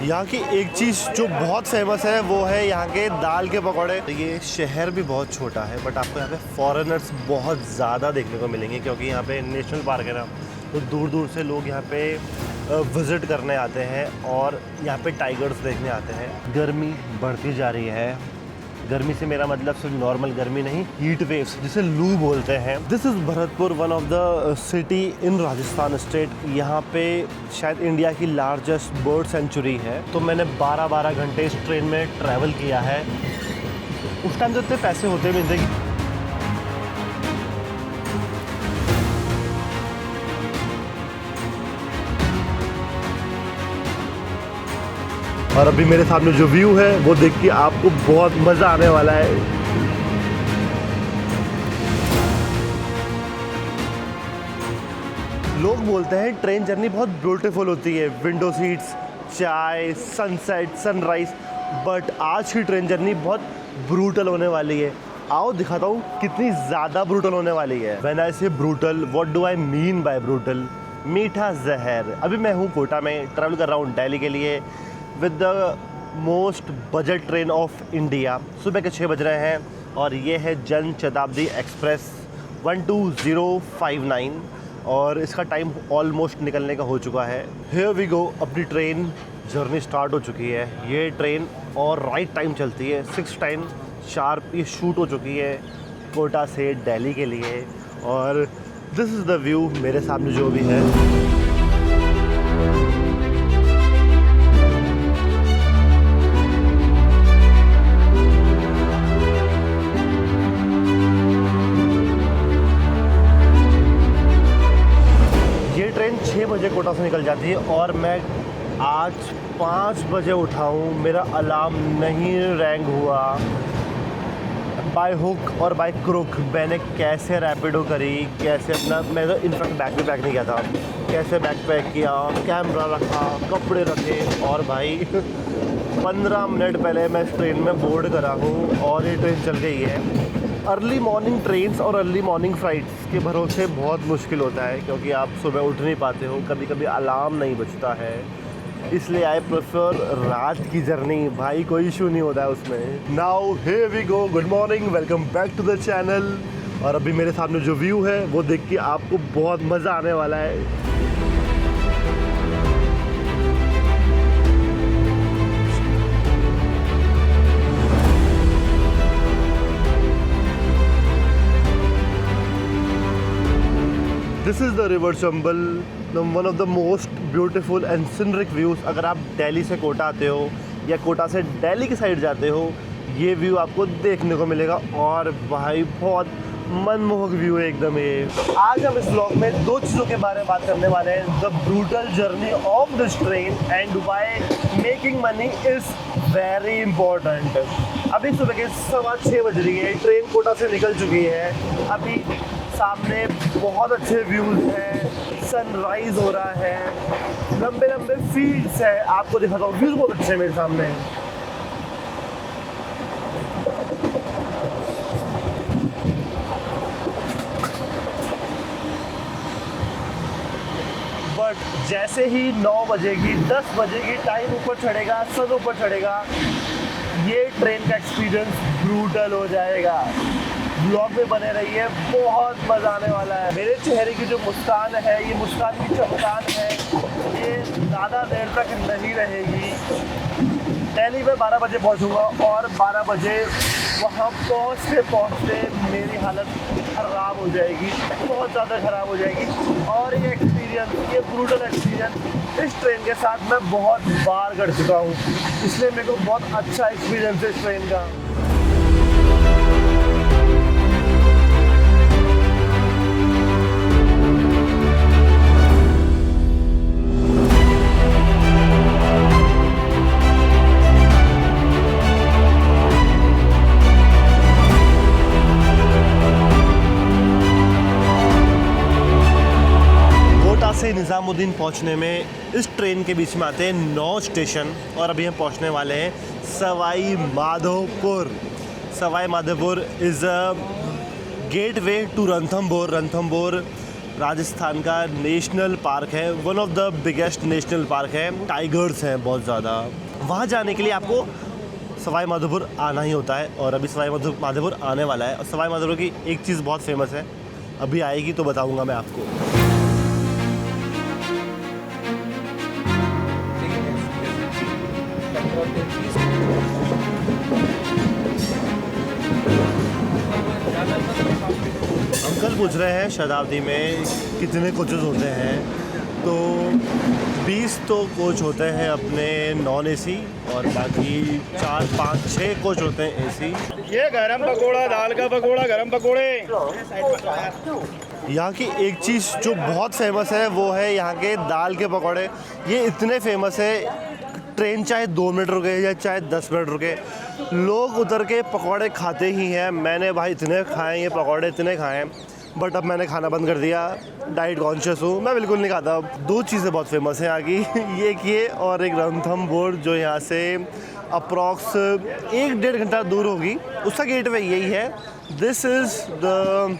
यहाँ की एक चीज़ जो बहुत फेमस है वो है यहाँ के दाल के पकौड़े। ये शहर भी बहुत छोटा है बट आपको यहाँ पे फॉरेनर्स बहुत ज़्यादा देखने को मिलेंगे क्योंकि यहाँ पे नेशनल पार्क है ना, तो दूर दूर से लोग यहाँ पे विज़िट करने आते हैं और यहाँ पे टाइगर्स देखने आते हैं। गर्मी बढ़ती जा रही है। गर्मी से मेरा मतलब सिर्फ नॉर्मल गर्मी नहीं, हीट वेव्स जिसे लू बोलते हैं। This is Bharatpur, one of the city in Rajasthan state. यहाँ पे शायद इंडिया की लार्जेस्ट बर्ड सेंचुरी है। तो मैंने 12-12 घंटे इस ट्रेन में ट्रैवल किया है। उस टाइम तो इतने पैसे होते भी नहीं थे। और अभी मेरे सामने जो व्यू है वो देख के आपको बहुत मज़ा आने वाला है। लोग बोलते हैं ट्रेन जर्नी बहुत ब्यूटीफुल होती है, विंडो सीट्स, चाय, सनसेट, सनराइज, बट आज की ट्रेन जर्नी बहुत ब्रूटल होने वाली है। आओ दिखाता हूँ कितनी ज़्यादा ब्रूटल होने वाली है। व्हेन आई से brutal, what do I mean by brutal? मीठा जहर। अभी मैं हूँ कोटा में, ट्रैवल कर रहा हूँ दिल्ली के लिए with the most budget train of India. सुबह के 6 बज रहे हैं और ये है जन शताब्दी एक्सप्रेस 12059 और इसका टाइम ऑलमोस्ट निकलने का हो चुका है। हियर वी गो, अपनी ट्रेन जर्नी स्टार्ट हो चुकी है। ये ट्रेन और राइट टाइम चलती है, 6 टाइम शार्प ये शूट हो चुकी है कोटा से दिल्ली के लिए। और दिस इज़ द व्यू मेरे सामने जो भी है। ट्रेन 6 बजे कोटा से निकल जाती है और मैं आज 5 बजे उठा हूँ। मेरा अलार्म नहीं रैंग हुआ। बाय हुक और बाय क्रुक मैंने कैसे रैपिडो करी, कैसे अपना, मैं तो इनफैक्ट बैग भी पैक नहीं किया था, कैसे बैग पैक किया, कैमरा रखा, कपड़े रखे और भाई 15 मिनट पहले मैं इस ट्रेन में बोर्ड करा हूँ और ये ट्रेन चल गई है। अर्ली मॉर्निंग ट्रेन्स और अर्ली मॉर्निंग फ्लाइट्स के भरोसे बहुत मुश्किल होता है क्योंकि आप सुबह उठ नहीं पाते हो, कभी कभी अलार्म नहीं बजता है, इसलिए आई प्रेफर रात की जर्नी। भाई कोई इशू नहीं होता है उसमें। Now here we go, good morning, welcome back to the channel. और अभी मेरे सामने जो व्यू है वो देख के आपको बहुत मज़ा आने वाला है। This is the river Chambal, one of the most beautiful and scenic views. अगर आप दिल्ली से कोटा आते हो या कोटा से दिल्ली की साइड जाते हो, ये व्यू आपको देखने को मिलेगा और भाई बहुत मनमोहक व्यू है एकदम ये। आज हम इस व्लॉग में 2 चीज़ों के बारे में बात करने वाले हैं, the brutal journey of this train and why making money is very important. अभी सुबह के 6:15 बज रही है, ट्रेन कोटा से निकल चुकी है। अभी सामने बहुत अच्छे व्यूज़ हैं, सनराइज़ हो रहा है, लंबे लंबे फील्ड्स है, आपको दिखाता हूँ, व्यूज़ बहुत अच्छे हैं मेरे सामने। बट जैसे ही 9 बजेगी, 10 बजेगी, टाइम ऊपर चढ़ेगा, सन ऊपर चढ़ेगा, ये ट्रेन का एक्सपीरियंस ब्रूटल हो जाएगा। ब्लॉग में बने रहिए, बहुत मज़ा आने वाला है। मेरे चेहरे की जो मुस्कान है, ये मुस्कान की चमकान है, ये ज़्यादा देर तक नहीं रहेगी। दिल्ली में 12 बजे पहुंचूंगा और 12 बजे वहाँ पहुँचते मेरी हालत ख़राब हो जाएगी, बहुत ज़्यादा ख़राब हो जाएगी। और ये एक्सपीरियंस, ये ब्रूटल एक्सपीरियंस इस ट्रेन के साथ मैं बहुत बार कर चुका हूँ, इसलिए मेरे को बहुत अच्छा एक्सपीरियंस है इस ट्रेन का। से निज़ामुद्दीन पहुंचने में इस ट्रेन के बीच में आते हैं 9 स्टेशन और अभी हम पहुंचने वाले हैं Sawai Madhopur. Sawai Madhopur is a gateway to Ranthambore. Ranthambore Rajasthan का नेशनल पार्क है, one of the biggest national park है, टाइगर्स हैं बहुत ज़्यादा। वहाँ जाने के लिए आपको सवाई माधोपुर आना ही होता है और अभी सवाई माधोपुर आने वाला है। और सवाई माधोपुर की एक चीज़ बहुत फेमस है, अभी आएगी तो बताऊँगा मैं आपको। अंकल पूछ रहे हैं शताब्दी में कितने कोचेज़ होते हैं, तो 20 तो कोच होते हैं अपने नॉन एसी और बाकी 4, 5, 6 कोच होते हैं एसी। ये गरम पकोड़ा, दाल का पकोड़ा, गरम पकोड़े। यहाँ की एक चीज़ जो बहुत फेमस है वो है यहाँ के दाल के पकौड़े। ये इतने फेमस है, ट्रेन चाहे 2 मिनट रुके या चाहे 10 मिनट रुके, लोग उतर के पकौड़े खाते ही हैं। मैंने भाई इतने खाए, ये पकौड़े इतने खाए, बट अब मैंने खाना बंद कर दिया, डाइट कॉन्शियस हूँ, मैं बिल्कुल नहीं खाता। 2 चीज़ें बहुत फेमस हैं यहाँ की, ये और एक रणथंभौर जो यहाँ से अप्रॉक्स 1-1.5 घंटा दूर होगी, उसका गेटवे यही है। This is the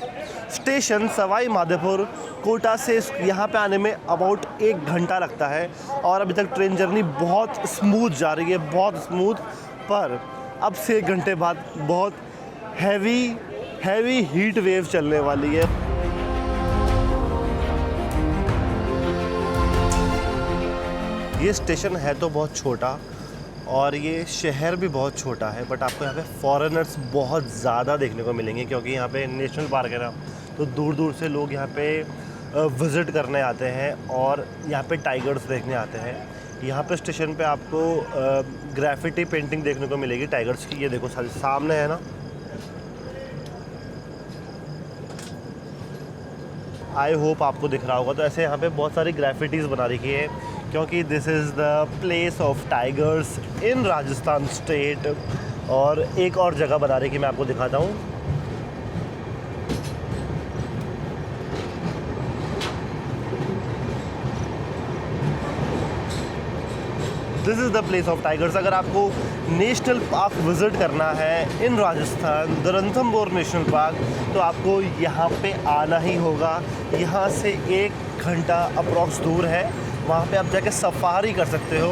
station Sawai Madhopur. Kota से यहाँ पे आने में अबाउट 1 घंटा लगता है और अभी तक ट्रेन जर्नी बहुत स्मूथ जा रही है, बहुत स्मूथ। पर अब से 1 घंटे बाद बहुत हैवी हीट वेव चलने वाली है। ये स्टेशन है तो बहुत छोटा और ये शहर भी बहुत छोटा है, बट आपको यहाँ पे फॉरेनर्स बहुत ज़्यादा देखने को मिलेंगे क्योंकि यहाँ पे नेशनल पार्क है ना, तो दूर दूर से लोग यहाँ पे विज़िट करने आते हैं और यहाँ पे टाइगर्स देखने आते हैं। यहाँ पे स्टेशन पे आपको ग्राफिटी पेंटिंग देखने को मिलेगी टाइगर्स की। ये देखो सामने है ना, आई होप आपको दिख रहा होगा। तो ऐसे यहाँ पे बहुत सारी ग्राफिटीज़ बना रखी है क्योंकि this is the place of tigers in Rajasthan state. और एक और जगह बना रही कि मैं आपको दिखाता हूँ। This is the place of tigers. अगर आपको नेशनल पार्क विज़िट करना है in Rajasthan, the Ranthambore national park, तो आपको यहाँ पे आना ही होगा। यहाँ से 1 घंटा अप्रॉक्स दूर है, वहाँ पे आप जाके सफारी कर सकते हो।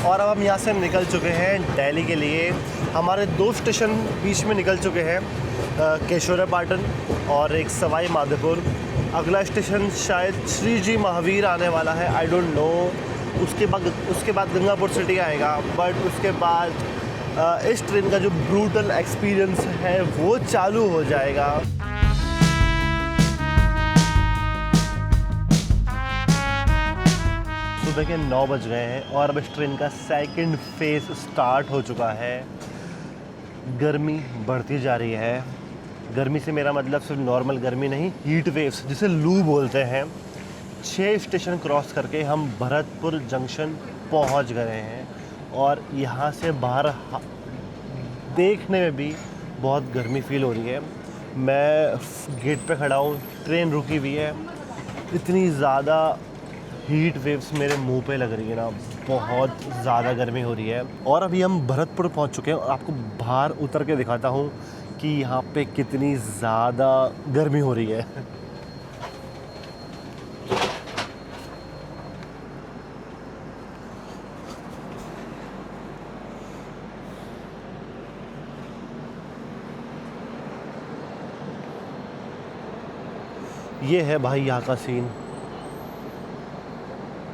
और अब हम यहाँ से निकल चुके हैं दिल्ली के लिए। हमारे 2 स्टेशन बीच में निकल चुके हैं, केशोरापाटन और एक सवाई माधोपुर। अगला स्टेशन शायद श्री जी महावीर आने वाला है, आई डोंट नो। उसके बाद गंगापुर सिटी आएगा, बट उसके बाद इस ट्रेन का जो ब्रूटल एक्सपीरियंस है वो चालू हो जाएगा। सुबह के 9 बज गए हैं और अब इस ट्रेन का सेकंड फेज स्टार्ट हो चुका है। गर्मी बढ़ती जा रही है। गर्मी से मेरा मतलब सिर्फ नॉर्मल गर्मी नहीं, हीट वेव्स जिसे लू बोलते हैं। 6 स्टेशन क्रॉस करके हम भरतपुर जंक्शन पहुंच गए हैं और यहाँ से बाहर देखने में भी बहुत गर्मी फील हो रही है। मैं गेट पे खड़ा हूँ, ट्रेन रुकी हुई है, इतनी ज़्यादा हीट वेव्स मेरे मुंह पे लग रही है ना, बहुत ज़्यादा गर्मी हो रही है। और अभी हम भरतपुर पहुँच चुके हैं और आपको बाहर उतर के दिखाता हूँ कि यहाँ पे कितनी ज़्यादा गर्मी हो रही है। ये है भाई यहाँ का सीन।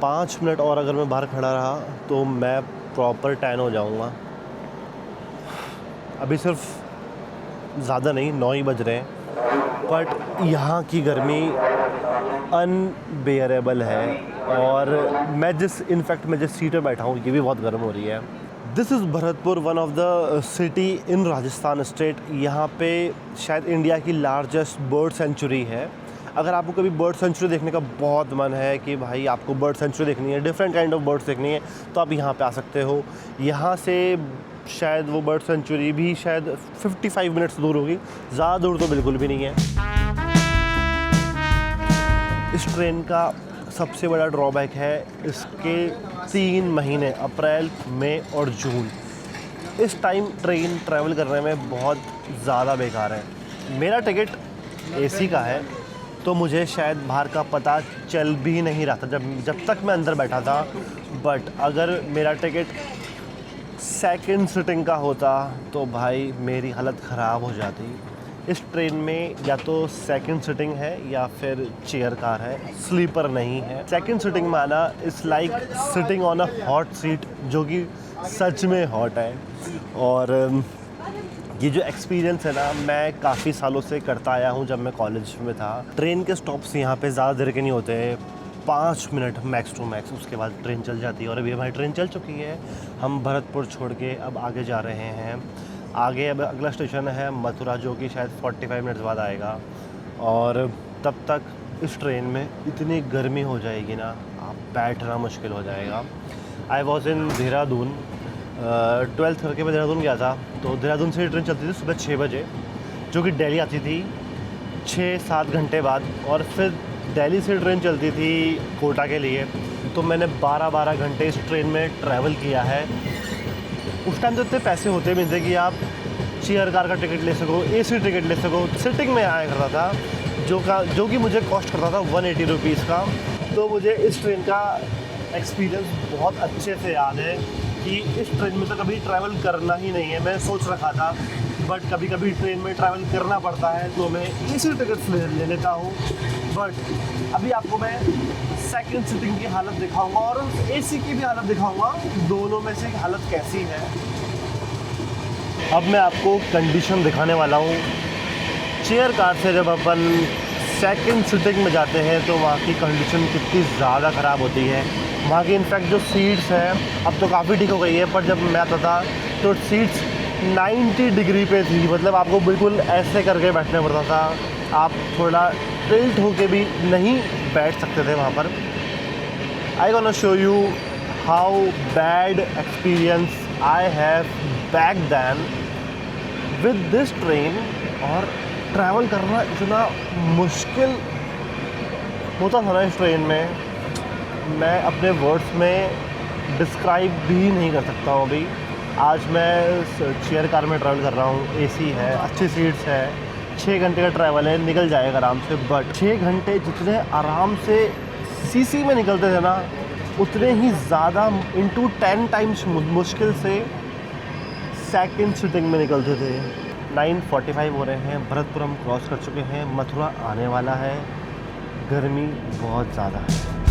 5 मिनट और अगर मैं बाहर खड़ा रहा तो मैं प्रॉपर टैन हो जाऊँगा। अभी सिर्फ ज़्यादा नहीं, 9 ही बज रहे हैं, बट यहाँ की गर्मी अनबेयरेबल है। और मैं जिस सीट पर बैठा हूँ ये भी बहुत गर्म हो रही है। This is Bharatpur, one of the city in Rajasthan state. यहाँ पे शायद इंडिया की लार्जेस्ट बर्ड सेंचुरी है। अगर आपको कभी बर्ड सेंचुरी देखने का बहुत मन है कि भाई आपको बर्ड सेंचुरी देखनी है, डिफरेंट काइंड ऑफ बर्ड्स देखनी है, तो आप यहाँ पे आ सकते हो। यहाँ से शायद वो बर्ड सेंचुरी भी शायद 55 मिनट्स दूर होगी, ज़्यादा दूर तो बिल्कुल भी नहीं है। इस ट्रेन का सबसे बड़ा ड्रॉबैक है इसके 3 महीने, अप्रैल, मई और जून। इस टाइम ट्रेन ट्रैवल करने में बहुत ज़्यादा बेकार है। मेरा टिकट एसी का है, तो मुझे शायद बाहर का पता चल भी नहीं रहा था जब तक मैं अंदर बैठा था। बट अगर मेरा टिकट सेकंड सीटिंग का होता तो भाई मेरी हालत ख़राब हो जाती। इस ट्रेन में या तो सेकंड सीटिंग है या फिर चेयर कार है, स्लीपर नहीं है। सेकंड सीटिंग में आना is like sitting on a hot seat, जो कि सच में हॉट है। और ये जो एक्सपीरियंस है ना, मैं काफ़ी सालों से करता आया हूँ जब मैं कॉलेज में था। ट्रेन के स्टॉप्स यहाँ पे ज़्यादा देर के नहीं होते, 5 मिनट मैक्स टू मैक्स, उसके बाद ट्रेन चल जाती है। और अभी हमारी ट्रेन चल चुकी है, हम भरतपुर छोड़ के अब आगे जा रहे हैं। आगे अब अगला स्टेशन है मथुरा, जो कि शायद 45 मिनट्स बाद आएगा। और तब तक इस ट्रेन में इतनी गर्मी हो जाएगी ना, आप बैठना मुश्किल हो जाएगा। I was in Dehradun, 12th करके मैं देहरादून गया था। तो देहरादून से ट्रेन चलती थी सुबह 6 बजे, जो कि दिल्ली आती थी 6-7 घंटे बाद। और फिर दिल्ली से ट्रेन चलती थी कोटा के लिए। तो मैंने 12-12 घंटे इस ट्रेन में ट्रैवल किया है। उस टाइम तो इतने पैसे होते भी नहीं थे कि आप चेयर कार का टिकट ले सको, AC टिकट ले सको। सिटिंग में आया करता था, जो कि मुझे कॉस्ट करता था 180 रुपीज़ का। तो मुझे इस ट्रेन का एक्सपीरियंस बहुत अच्छे से याद है कि इस ट्रेन में तो कभी ट्रैवल करना ही नहीं है। मैं सोच रखा था, बट कभी कभी ट्रेन में ट्रैवल करना पड़ता है तो मैं AC टिकट ले लेता हूँ। बट अभी आपको मैं सेकंड सीटिंग की हालत दिखाऊंगा और AC की भी हालत दिखाऊंगा, दोनों में से हालत कैसी है। अब मैं आपको कंडीशन दिखाने वाला हूँ। चेयर कार से जब अपन सेकंड सीटिंग में जाते हैं तो वहाँ की कंडीशन कितनी ज़्यादा ख़राब होती है। वहाँ की इनफैक्ट जो सीट्स हैं अब तो काफ़ी ठीक हो गई है, पर जब मैं आता था तो सीट्स 90 डिग्री पे थी। मतलब आपको बिल्कुल ऐसे करके बैठना पड़ता था, आप थोड़ा टिल्ट होके भी नहीं बैठ सकते थे वहाँ पर। I gonna show you how bad experience I have back then with this train. और ट्रैवल करना इतना मुश्किल होता था ना इस ट्रेन में, मैं अपने वर्ड्स में डिस्क्राइब भी नहीं कर सकता हूँ। अभी आज मैं चेयर कार में ट्रैवल कर रहा हूँ, AC है, अच्छी सीट्स है, 6 घंटे का ट्रैवल है, निकल जाएगा आराम से। बट 6 घंटे जितने आराम से CC में निकलते थे ना, उतने ही ज़्यादा इंटू 10 टाइम्स मुश्किल से सेकंड सीटिंग में निकलते थे। 9:45 हो रहे हैं, भरतपुर हम क्रॉस कर चुके हैं, मथुरा आने वाला है। गर्मी बहुत ज़्यादा है।